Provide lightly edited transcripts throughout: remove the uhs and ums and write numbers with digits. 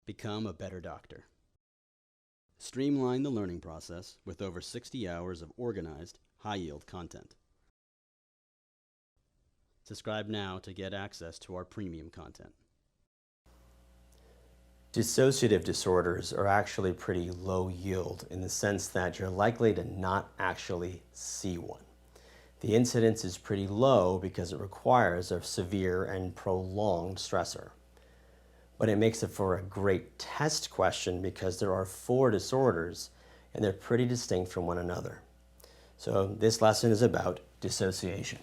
Become a better doctor. Streamline the learning process with over 60 hours of organized, high-yield content. Subscribe now to get access to our premium content. Dissociative disorders are actually pretty low yield in the sense that you're likely to not actually see one. The incidence is pretty low because it requires a severe and prolonged stressor. But it makes it for a great test question because there are 4 disorders and they're pretty distinct from one another. So this lesson is about dissociation.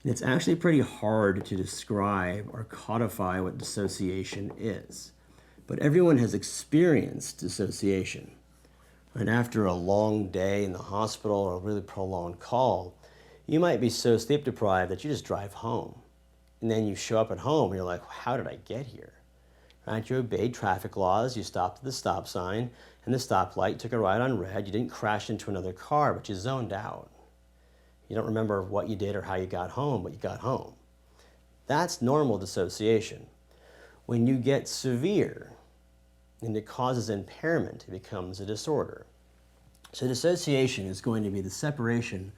And it's actually pretty hard to describe or codify what dissociation is. But everyone has experienced dissociation. And after a long day in the hospital or a really prolonged call, you might be so sleep deprived that you just drive home. And then you show up at home and you're like, how did I get here? Right? You obeyed traffic laws, you stopped at the stop sign and the stoplight, took a ride on red, you didn't crash into another car, but you zoned out. You don't remember what you did or how you got home, but you got home. That's normal dissociation. When you get severe and it causes impairment, it becomes a disorder. So dissociation is going to be the separation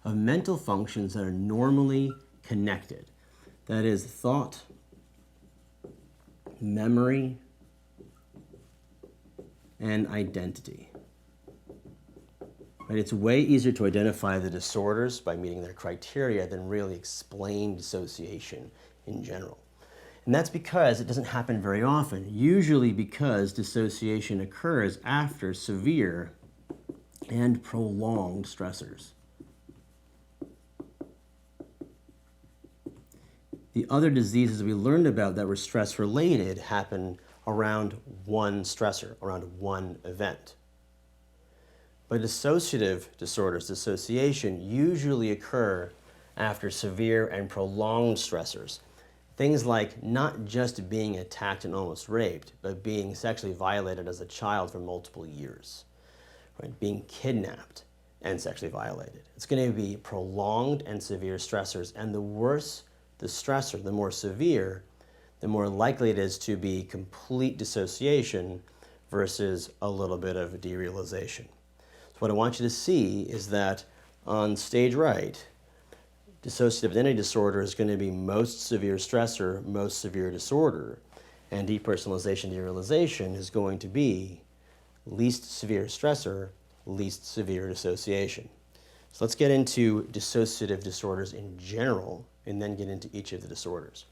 of mental functions that are normally connected. That is thought, memory, and identity. Right? It's way easier to identify the disorders by meeting their criteria than really explain dissociation in general. And that's because it doesn't happen very often, usually because dissociation occurs after severe and prolonged stressors. The other diseases we learned about that were stress-related happen around one stressor, around one event. But dissociative disorders, dissociation, usually occur after severe and prolonged stressors. Things like not just being attacked and almost raped, but being sexually violated as a child for multiple years, right? Being kidnapped and sexually violated. It's going to be prolonged and severe stressors, and the worse the stressor, the more severe, the more likely it is to be complete dissociation versus a little bit of derealization. So what I want you to see is that on stage right, dissociative identity disorder is going to be most severe stressor, most severe disorder, and depersonalization, derealization is going to be least severe stressor, least severe dissociation. So let's get into dissociative disorders in general and then get into each of the disorders.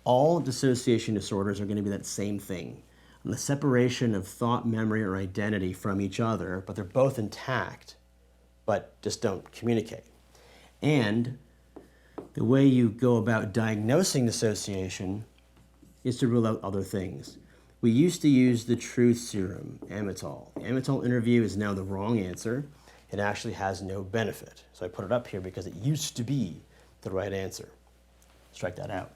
All dissociation disorders are going to be that same thing, the separation of thought, memory, or identity from each other, but they're both intact, but just don't communicate. And the way you go about diagnosing dissociation is to rule out other things. We used to use the truth serum, Amytal. The Amytal interview is now the wrong answer. It actually has no benefit. So I put it up here because it used to be the right answer. Strike that out.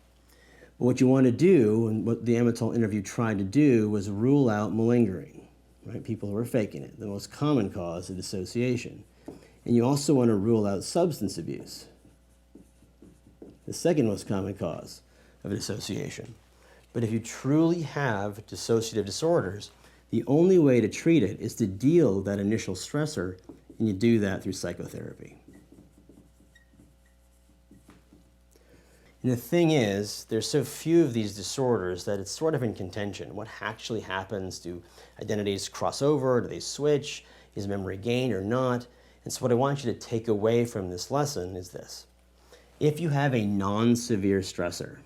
But what you want to do, and what the Amytal interview tried to do, was rule out malingering, right? People who are faking it, the most common cause of dissociation. And you also want to rule out substance abuse, the second most common cause of dissociation. But if you truly have dissociative disorders, the only way to treat it is to deal with that initial stressor, and you do that through psychotherapy. And the thing is, there's so few of these disorders that it's sort of in contention. What actually happens? Do identities cross over? Do they switch? Is memory gained or not? And so what I want you to take away from this lesson is this. If you have a non-severe stressor,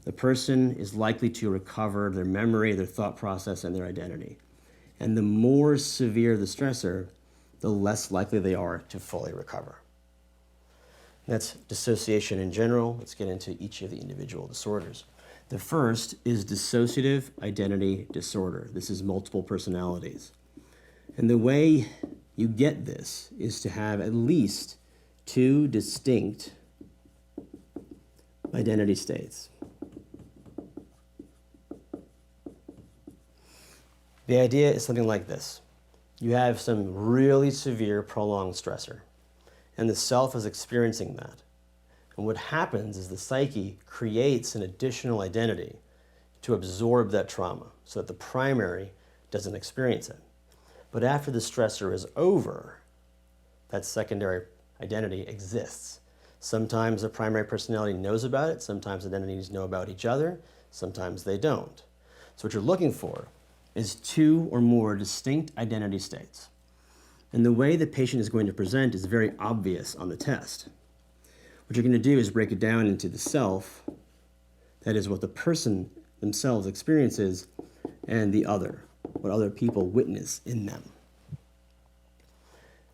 the person is likely to recover their memory, their thought process, and their identity. And the more severe the stressor, the less likely they are to fully recover. That's dissociation in general. Let's get into each of the individual disorders. The first is dissociative identity disorder. This is multiple personalities. And the way you get this is to have at least 2 distinct identity states. The idea is something like this. You have some really severe prolonged stressor, and the self is experiencing that. And what happens is the psyche creates an additional identity to absorb that trauma so that the primary doesn't experience it. But after the stressor is over, that secondary identity exists. Sometimes the primary personality knows about it, sometimes identities know about each other, sometimes they don't. So what you're looking for is 2 or more distinct identity states. And the way the patient is going to present is very obvious on the test. What you're going to do is break it down into the self, that is what the person themselves experiences, and the other, what other people witness in them.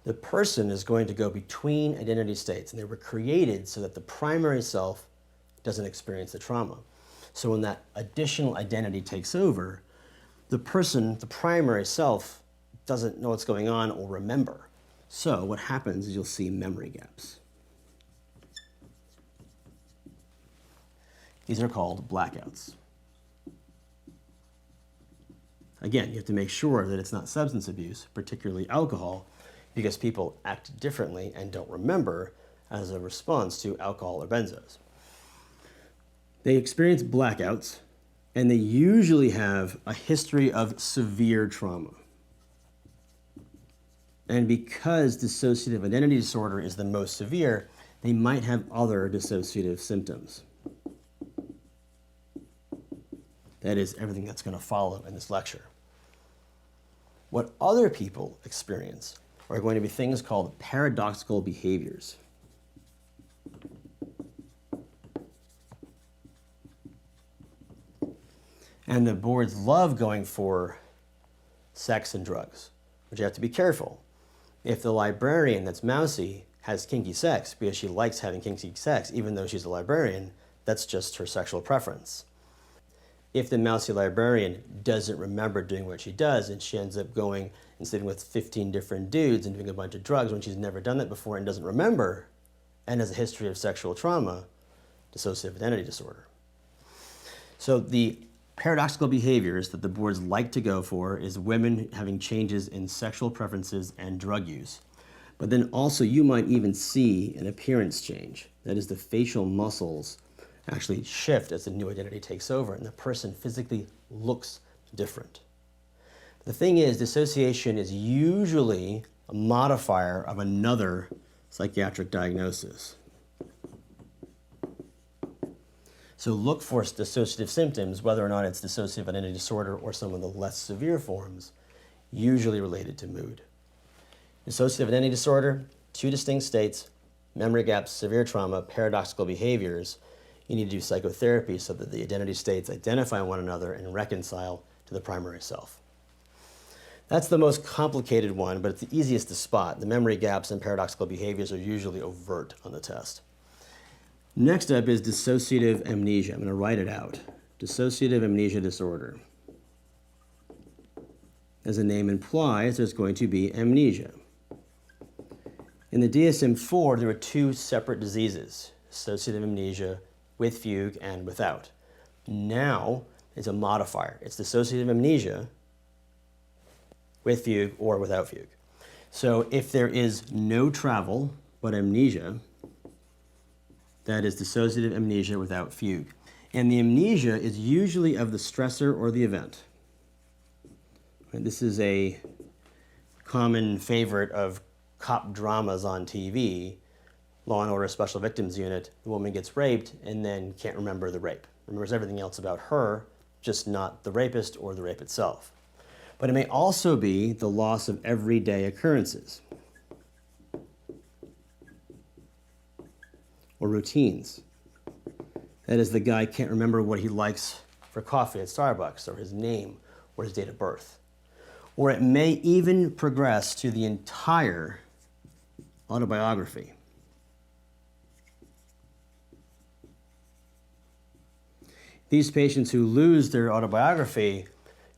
The person is going to go between identity states, and they were created so that the primary self doesn't experience the trauma. So when that additional identity takes over, the person, the primary self, doesn't know what's going on or remember. So what happens is you'll see memory gaps. These are called blackouts. Again, you have to make sure that it's not substance abuse, particularly alcohol, because people act differently and don't remember as a response to alcohol or benzos. They experience blackouts, and they usually have a history of severe trauma. And because dissociative identity disorder is the most severe, they might have other dissociative symptoms. That is everything that's going to follow in this lecture. What other people experience are going to be things called paradoxical behaviors. And the boards love going for sex and drugs, but you have to be careful. If the librarian that's mousy has kinky sex because she likes having kinky sex, even though she's a librarian, that's just her sexual preference. If the mousy librarian doesn't remember doing what she does and she ends up going and sitting with 15 different dudes and doing a bunch of drugs when she's never done that before and doesn't remember and has a history of sexual trauma, dissociative identity disorder. So the paradoxical behaviors that the boards like to go for is women having changes in sexual preferences and drug use. But then also you might even see an appearance change. That is, the facial muscles actually shift as the new identity takes over and the person physically looks different. The thing is, dissociation is usually a modifier of another psychiatric diagnosis. So look for dissociative symptoms, whether or not it's dissociative identity disorder or some of the less severe forms, usually related to mood. Dissociative identity disorder, 2 distinct states, memory gaps, severe trauma, paradoxical behaviors. You need to do psychotherapy so that the identity states identify one another and reconcile to the primary self. That's the most complicated one, but it's the easiest to spot. The memory gaps and paradoxical behaviors are usually overt on the test. Next up is dissociative amnesia. I'm going to write it out. Dissociative amnesia disorder. As the name implies, there's going to be amnesia. In the DSM-4, there are 2 separate diseases, dissociative amnesia with fugue and without. Now, it's a modifier. It's dissociative amnesia with fugue or without fugue. So if there is no travel but amnesia, that is dissociative amnesia without fugue. And the amnesia is usually of the stressor or the event. And this is a common favorite of cop dramas on TV. Law and Order Special Victims Unit, the woman gets raped and then can't remember the rape. Remembers everything else about her, just not the rapist or the rape itself. But it may also be the loss of everyday occurrences or routines. That is, the guy can't remember what he likes for coffee at Starbucks, or his name, or his date of birth. Or it may even progress to the entire autobiography. These patients who lose their autobiography,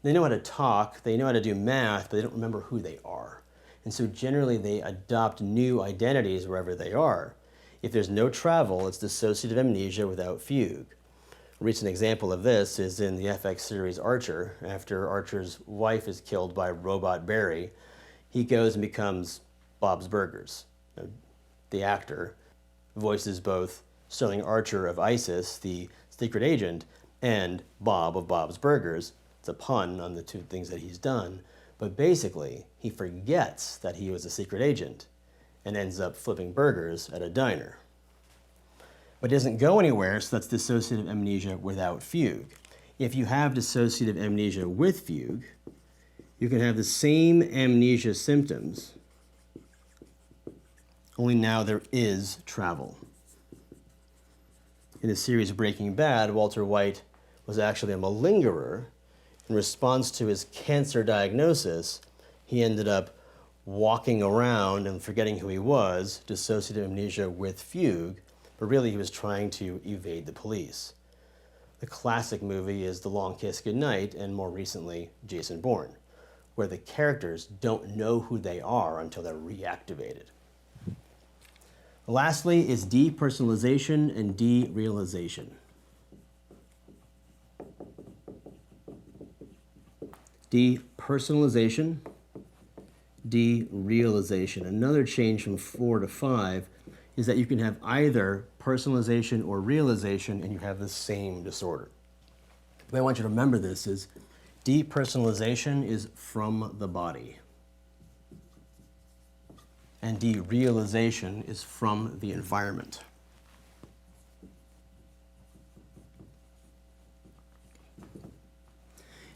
they know how to talk, they know how to do math, but they don't remember who they are. And so generally they adopt new identities wherever they are. If there's no travel, it's dissociative amnesia without fugue. A recent example of this is in the FX series Archer. After Archer's wife is killed by Robot Barry, he goes and becomes Bob's Burgers. The actor voices both Sterling Archer of ISIS, the secret agent, and Bob of Bob's Burgers. It's a pun on the two things that he's done, but basically he forgets that he was a secret agent and ends up flipping burgers at a diner. But it doesn't go anywhere, so that's dissociative amnesia without fugue. If you have dissociative amnesia with fugue, you can have the same amnesia symptoms, only now there is travel. In the series Breaking Bad, Walter White was actually a malingerer. In response to his cancer diagnosis, he ended up walking around and forgetting who he was, dissociative amnesia with fugue, but really he was trying to evade the police. The classic movie is The Long Kiss Goodnight, and more recently, Jason Bourne, where the characters don't know who they are until they're reactivated. Lastly is depersonalization and derealization. Depersonalization, derealization. Another change from 4 to 5 is that you can have either personalization or realization and you have the same disorder. The way I want you to remember this is depersonalization is from the body, and derealization is from the environment.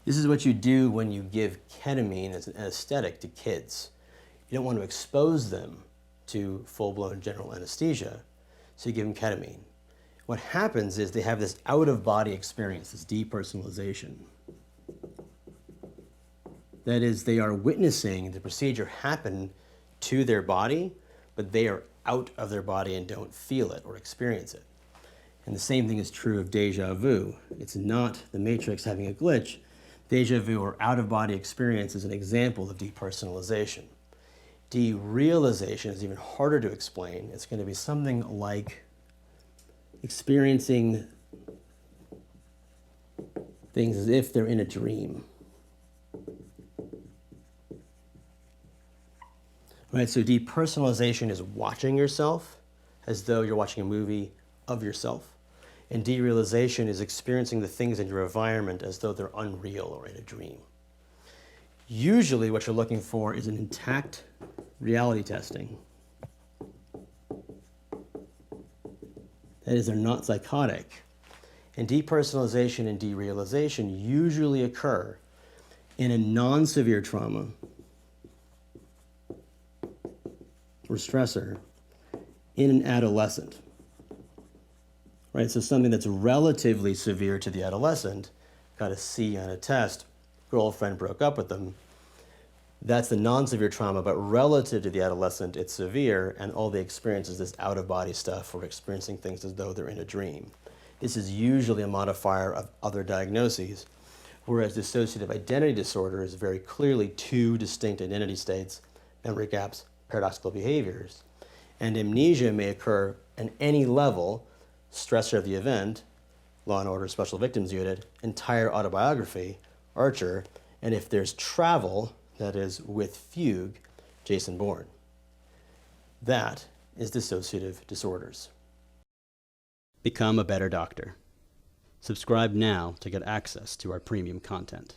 This is what you do when you give ketamine as an anesthetic to kids. You don't want to expose them to full-blown general anesthesia, so you give them ketamine. What happens is they have this out-of-body experience, this depersonalization. That is, they are witnessing the procedure happen to their body, but they are out of their body and don't feel it or experience it. And the same thing is true of deja vu. It's not the Matrix having a glitch. Deja vu or out-of-body experience is an example of depersonalization. Derealization is even harder to explain. It's going to be something like experiencing things as if they're in a dream. Right, so depersonalization is watching yourself as though you're watching a movie of yourself. And derealization is experiencing the things in your environment as though they're unreal or in a dream. Usually what you're looking for is an intact reality testing. That is, they're not psychotic. And depersonalization and derealization usually occur in a non-severe trauma or stressor in an adolescent. Right, so something that's relatively severe to the adolescent, got a C on a test, girlfriend broke up with them. That's the non-severe trauma, but relative to the adolescent, it's severe, and all they experience is this out-of-body stuff or experiencing things as though they're in a dream. This is usually a modifier of other diagnoses, whereas dissociative identity disorder is very clearly two distinct identity states, memory gaps, paradoxical behaviors. And amnesia may occur at any level, stressor of the event, Law and Order Special Victims Unit, entire autobiography, Archer, and if there's travel, that is with fugue, Jason Bourne. That is dissociative disorders. Become a better doctor. Subscribe now to get access to our premium content.